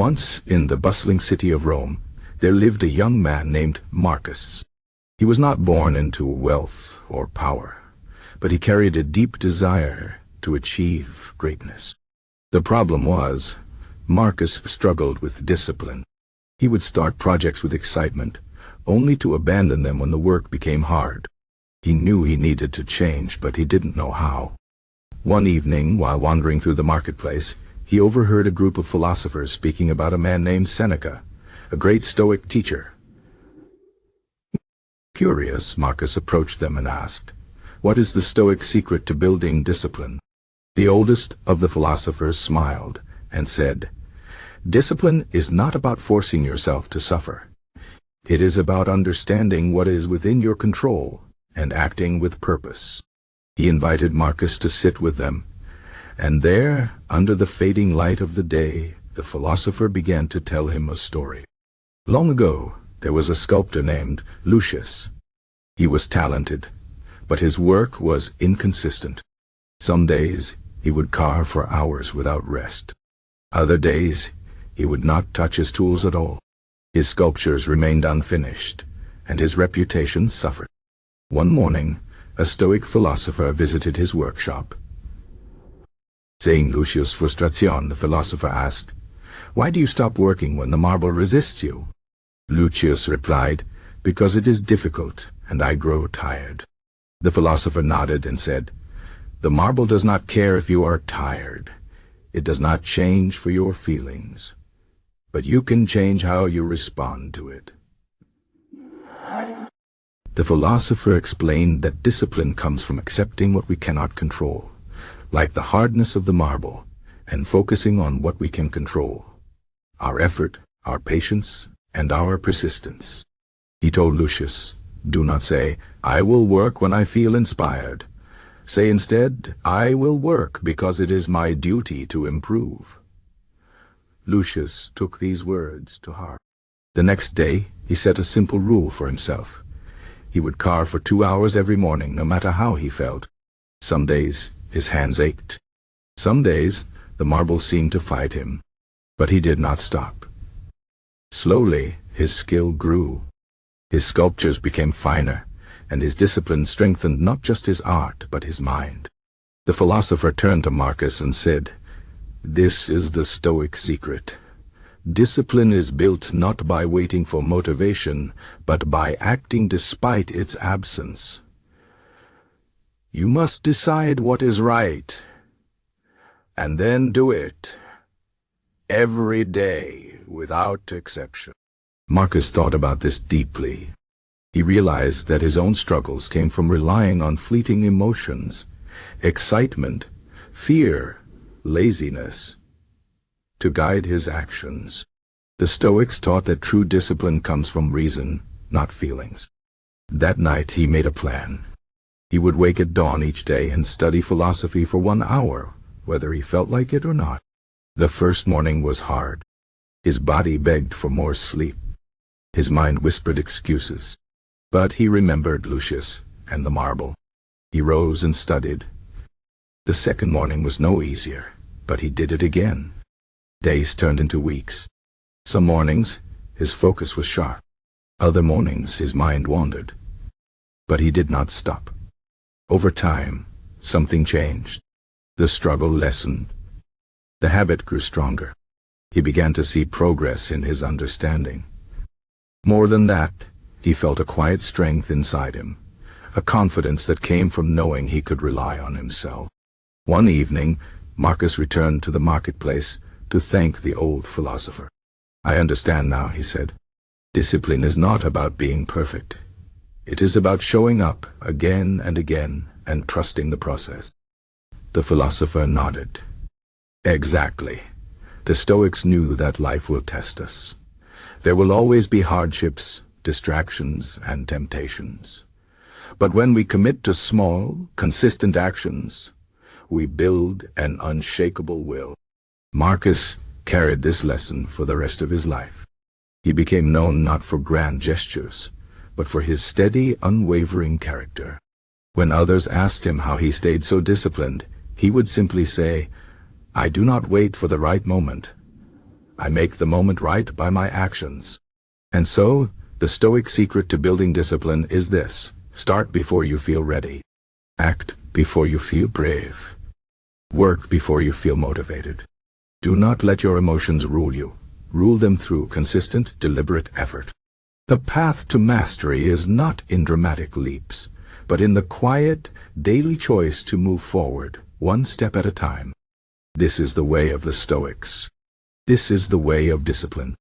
Once, in the bustling city of Rome, there lived a young man named Marcus. He was not born into wealth or power, but he carried a deep desire to achieve greatness. The problem was, Marcus struggled with discipline. He would start projects with excitement, only to abandon them when the work became hard. He knew he needed to change, but he didn't know how. One evening, while wandering through the marketplace, he overheard a group of philosophers speaking about a man named Seneca, a great Stoic teacher. Curious, Marcus approached them and asked, "What is the Stoic secret to building discipline?" The oldest of the philosophers smiled and said, "Discipline is not about forcing yourself to suffer. It is about understanding what is within your control and acting with purpose." He invited Marcus to sit with them, and there, under the fading light of the day, the philosopher began to tell him a story. Long ago, there was a sculptor named Lucius. He was talented, but his work was inconsistent. Some days, he would carve for hours without rest. Other days, he would not touch his tools at all. His sculptures remained unfinished, and his reputation suffered. One morning, a Stoic philosopher visited his workshop. Saying Lucius frustration, the philosopher asked, "Why do you stop working when the marble resists you?" Lucius replied, "Because it is difficult, and I grow tired." The philosopher nodded and said, "The marble does not care if you are tired. It does not change for your feelings. But you can change how you respond to it." The philosopher explained that discipline comes from accepting what we cannot control, like the hardness of the marble, and focusing on what we can control: our effort, our patience, and our persistence. He told Lucius, "Do not say, 'I will work when I feel inspired.' Say instead, 'I will work because it is my duty to improve.'" Lucius took these words to heart. The next day, he set a simple rule for himself. He would carve for 2 hours every morning, no matter how he felt. Some days, his hands ached. Some days, the marble seemed to fight him. But he did not stop. Slowly, his skill grew. His sculptures became finer, and his discipline strengthened not just his art, but his mind. The philosopher turned to Marcus and said, "This is the Stoic secret. Discipline is built not by waiting for motivation, but by acting despite its absence. You must decide what is right, and then do it, every day, without exception." Marcus thought about this deeply. He realized that his own struggles came from relying on fleeting emotions, excitement, fear, laziness, to guide his actions. The Stoics taught that true discipline comes from reason, not feelings. That night he made a plan. He would wake at dawn each day and study philosophy for 1 hour, whether he felt like it or not. The first morning was hard. His body begged for more sleep. His mind whispered excuses. But he remembered Lucius and the marble. He rose and studied. The second morning was no easier, but he did it again. Days turned into weeks. Some mornings, his focus was sharp. Other mornings, his mind wandered. But he did not stop. Over time, something changed. The struggle lessened. The habit grew stronger. He began to see progress in his understanding. More than that, he felt a quiet strength inside him, a confidence that came from knowing he could rely on himself. One evening, Marcus returned to the marketplace to thank the old philosopher. "I understand now," he said. "Discipline is not about being perfect. It is about showing up again and again and trusting the process." The philosopher nodded. "Exactly. The Stoics knew that life will test us. There will always be hardships, distractions, and temptations. But when we commit to small, consistent actions, we build an unshakable will." Marcus carried this lesson for the rest of his life. He became known not for grand gestures, but for his steady, unwavering character. When others asked him how he stayed so disciplined, he would simply say, "I do not wait for the right moment. I make the moment right by my actions. And so, the Stoic secret to building discipline is this: start before you feel ready. Act before you feel brave. Work before you feel motivated. Do not let your emotions rule you. Rule them through consistent, deliberate effort. The path to mastery is not in dramatic leaps, but in the quiet, daily choice to move forward, one step at a time. This is the way of the Stoics. This is the way of discipline.